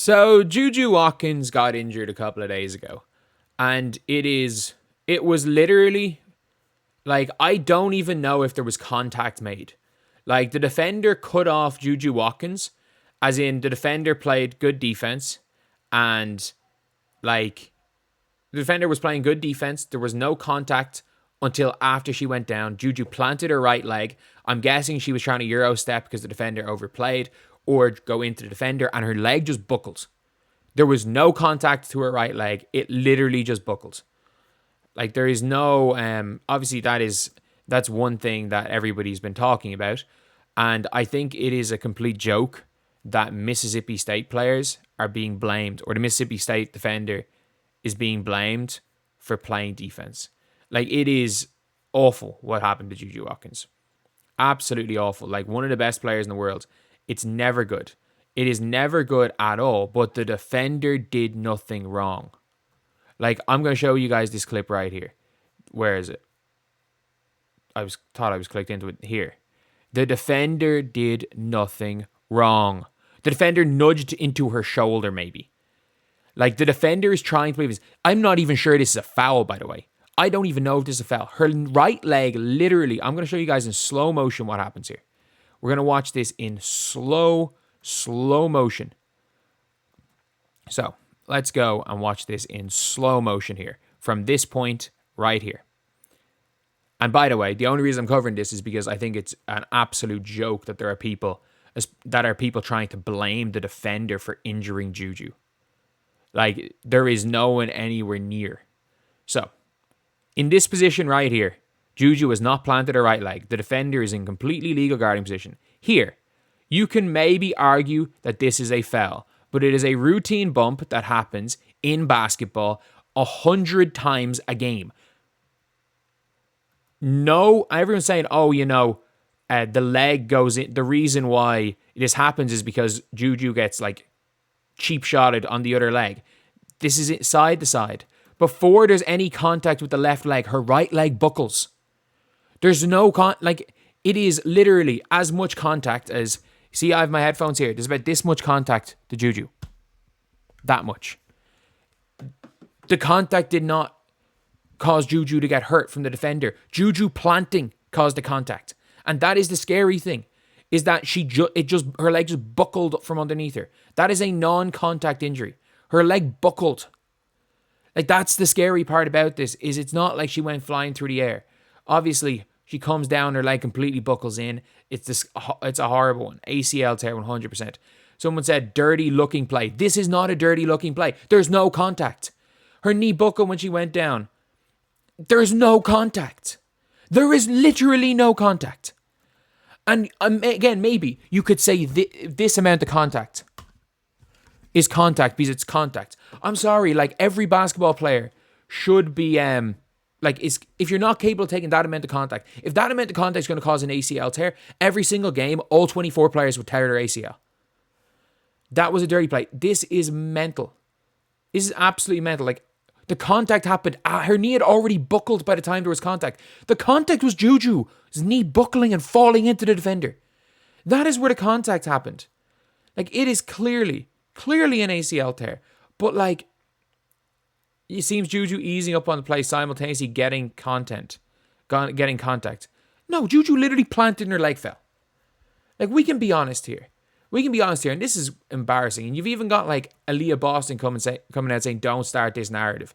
So JuJu Watkins got injured a couple of days ago, and it was literally like, I don't even know if there was contact made. Like, the defender cut off JuJu Watkins, as in the defender played good defense, and like the defender was playing good defense. There was no contact until after she went down. JuJu planted her right leg. I'm guessing she was trying to Euro step because the defender overplayed, or go into the defender, and her leg just buckled. There was no contact to her right leg. It literally just buckled. Like, there is no, obviously that's one thing that everybody's been talking about. And I think it is a complete joke that Mississippi State players are being blamed, or the Mississippi State defender is being blamed for playing defense. Like, it is awful what happened to JuJu Watkins. Absolutely awful. Like, one of the best players in the world. It's never good. It is never good at all, but the defender did nothing wrong. Like, I'm going to show you guys this clip right here. Where is it? Thought I was clicked into it here. The defender did nothing wrong. The defender nudged into her shoulder, maybe. Like, the defender is trying to play this. I'm not even sure this is a foul, by the way. I don't even know if this is a foul. Her right leg, literally, I'm going to show you guys in slow motion what happens here. We're going to watch this in slow motion. So, let's go and watch this in slow motion here. From this point right here. And by the way, the only reason I'm covering this is because I think it's an absolute joke that there are people trying to blame the defender for injuring JuJu. Like, there is no one anywhere near. So, in this position right here, JuJu has not planted her right leg. The defender is in completely legal guarding position. Here, you can maybe argue that this is a foul, but it is a routine bump that happens in basketball 100 times a game. No, everyone's saying, the leg goes in. The reason why this happens is because JuJu gets, like, cheap shotted on the other leg. This is side to side. Before there's any contact with the left leg, her right leg buckles. There's no it is literally as much contact as, see, I have my headphones here. There's about this much contact to JuJu. That much. The contact did not cause JuJu to get hurt from the defender. JuJu planting caused the contact. And that is the scary thing, is that her leg just buckled from underneath her. That is a non-contact injury. Her leg buckled. Like, that's the scary part about this, is it's not like she went flying through the air. Obviously, she comes down, her leg completely buckles in. It's a horrible one. ACL tear 100%. Someone said, dirty looking play. This is not a dirty looking play. There's no contact. Her knee buckled when she went down. There's no contact. There is literally no contact. And again, maybe you could say this amount of contact is contact because it's contact. I'm sorry, like, every basketball player should be, if you're not capable of taking that amount of contact, if that amount of contact is going to cause an ACL tear, every single game, all 24 players would tear their ACL. That was a dirty play. This is mental. This is absolutely mental. Like, the contact happened. Her knee had already buckled by the time there was contact. The contact was JuJu's knee buckling and falling into the defender. That is where the contact happened. Like, it is clearly an ACL tear. But, like, it seems JuJu easing up on the play, simultaneously getting contact. No, JuJu literally planted and her leg fell. Like, we can be honest here. And this is embarrassing. And you've even got, like, Aaliyah Boston coming out saying, don't start this narrative.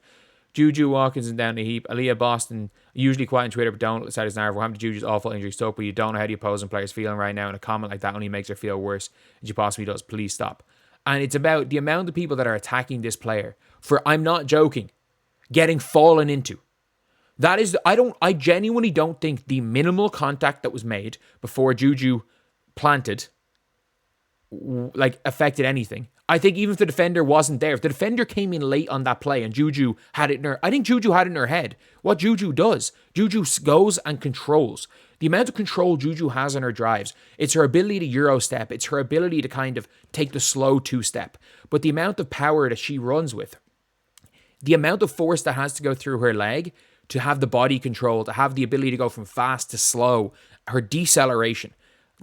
JuJu Watkins is down the heap. Aaliyah Boston, usually quiet on Twitter, but don't start this narrative. What happened to JuJu's awful injury stuff, but you don't know how the opposing player's feeling right now, and a comment like that only makes her feel worse than she possibly does. Please stop. And it's about the amount of people that are attacking this player for, I'm not joking, getting fallen into. That is, I genuinely don't think the minimal contact that was made before JuJu planted, like, affected anything. I think even if the defender wasn't there, if the defender came in late on that play and JuJu had it in her, I think JuJu had it in her head. What JuJu does, JuJu goes and controls. The amount of control JuJu has on her drives, it's her ability to Euro step, it's her ability to kind of take the slow two-step. But the amount of power that she runs with, the amount of force that has to go through her leg to have the body control, to have the ability to go from fast to slow, her deceleration,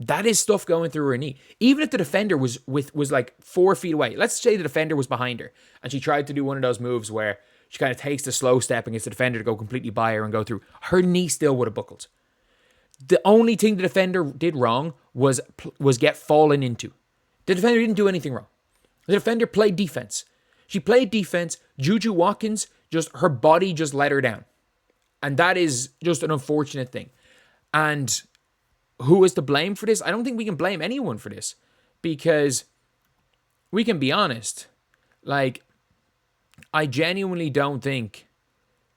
That is stuff going through her knee. Even if the defender was like 4 feet away. Let's say the defender was behind her and she tried to do one of those moves where she kind of takes the slow step and gets the defender to go completely by her and go through. Her knee still would have buckled. The only thing the defender did wrong was get fallen into. The defender didn't do anything wrong. The defender played defense. She played defense. JuJu Watkins, her body just let her down. And that is just an unfortunate thing. And who is to blame for this? I don't think we can blame anyone for this, because we can be honest. Like, I genuinely don't think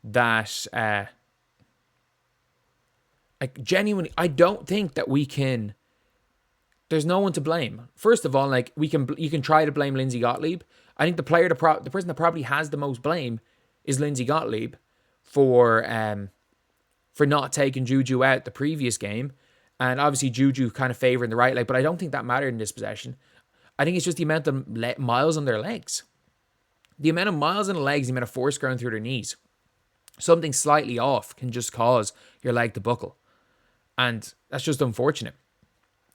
that, I don't think that we can, there's no one to blame. First of all, like, you can try to blame Lindsay Gottlieb. I think the person that probably has the most blame is Lindsay Gottlieb for not taking JuJu out the previous game. And obviously JuJu kind of favoring the right leg, but I don't think that mattered in this possession. I think it's just the amount of miles on their legs. The amount of miles on the legs, the amount of force going through their knees. Something slightly off can just cause your leg to buckle. And that's just unfortunate.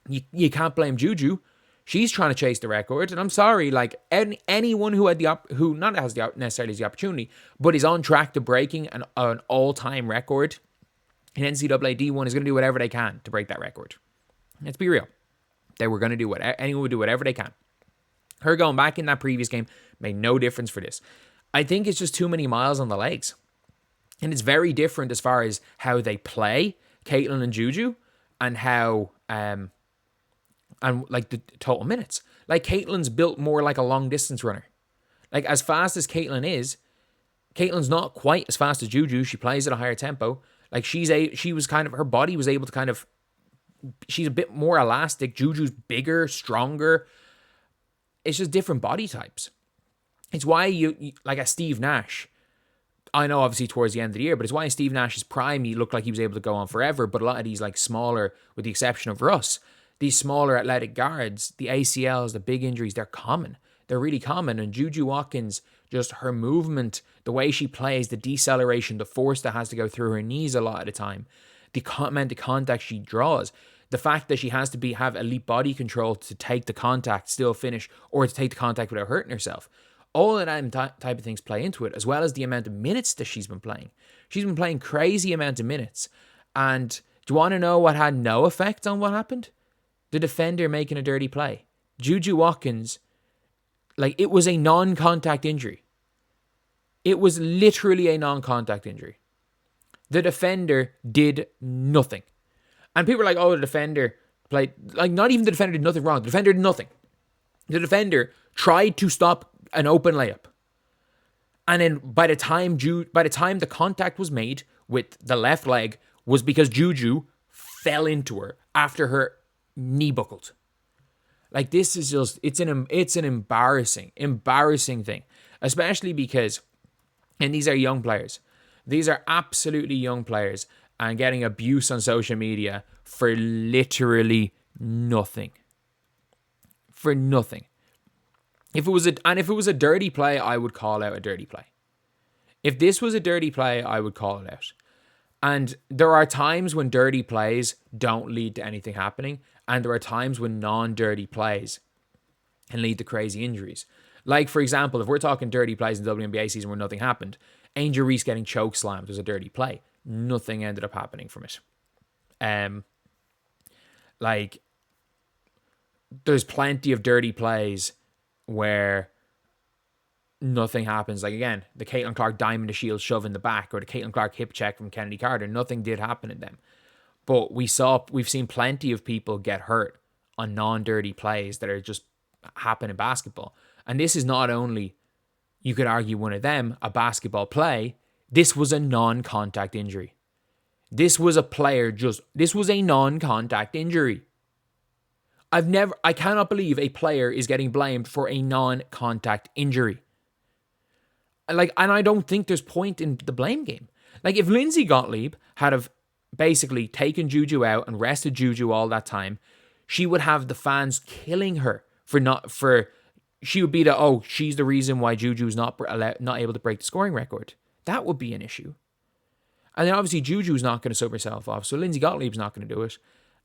You can't blame JuJu. She's trying to chase the record. And I'm sorry, like, anyone who had who not has necessarily has the opportunity, but is on track to breaking an all-time record in NCAA D1 is going to do whatever they can to break that record. Let's be real. Anyone would do whatever they can. Her going back in that previous game made no difference for this. I think it's just too many miles on the legs. And it's very different as far as how they play, Caitlin and JuJu, and how, and like the total minutes. Like, Caitlin's built more like a long distance runner. Like, as fast as Caitlin is, Caitlin's not quite as fast as JuJu. She plays at a higher tempo. Like, her body was able to kind of, she's a bit more elastic. JuJu's bigger, stronger. It's just different body types. It's why you like a Steve Nash. I know obviously towards the end of the year, but it's why in Steve Nash's prime, he looked like he was able to go on forever. But a lot of these like smaller, with the exception of Russ, these smaller athletic guards, the ACLs, the big injuries, they're common. They're really common. And JuJu Watkins, just her movement, the way she plays, the deceleration, the force that has to go through her knees a lot of the time, the amount of contact she draws, the fact that she has to have elite body control to take the contact, still finish, or to take the contact without hurting herself. All of that type of things play into it, as well as the amount of minutes that she's been playing. She's been playing crazy amount of minutes. And do you want to know what had no effect on what happened? The defender making a dirty play. JuJu Watkins, like, it was a non-contact injury. It was literally a non-contact injury. The defender did nothing. And people are like, oh, the defender played, like, not even the defender did nothing wrong. The defender did nothing. The defender tried to stop an open layup. And then by the time the contact was made with the left leg was because JuJu fell into her after her knee buckled. Like, this is just, it's an embarrassing thing. Especially because, and these are young players. These are absolutely young players and getting abuse on social media for literally nothing. For nothing. If it was a dirty play, I would call out a dirty play. If this was a dirty play, I would call it out. And there are times when dirty plays don't lead to anything happening, and there are times when non-dirty plays can lead to crazy injuries. Like, for example, if we're talking dirty plays in the WNBA season where nothing happened, Angel Reese getting choke slammed was a dirty play. Nothing ended up happening from it. Like, there's plenty of dirty plays where nothing happens. Like, again, the Caitlin Clark diamond to shield shove in the back, or the Caitlin Clark hip check from Kennedy Carter. Nothing did happen in them. But we've seen plenty of people get hurt on non-dirty plays that are just happen in basketball. And this is not only, you could argue, one of them, a basketball play. This was a non-contact injury. This was a non-contact injury. I cannot believe a player is getting blamed for a non-contact injury. Like, and I don't think there's point in the blame game. Like, if Lindsay Gottlieb had have basically taken JuJu out and rested JuJu all that time, she would have the fans killing her she would be she's the reason why JuJu's not able to break the scoring record. That would be an issue. And then obviously JuJu's not going to sub herself off, so Lindsay Gottlieb's not going to do it.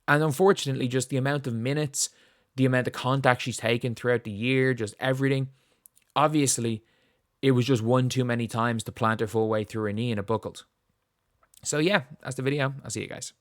And unfortunately, just the amount of minutes, the amount of contact she's taken throughout the year, just everything. Obviously, it was just one too many times to plant her full way through her knee and it buckled. So yeah, that's the video. I'll see you guys.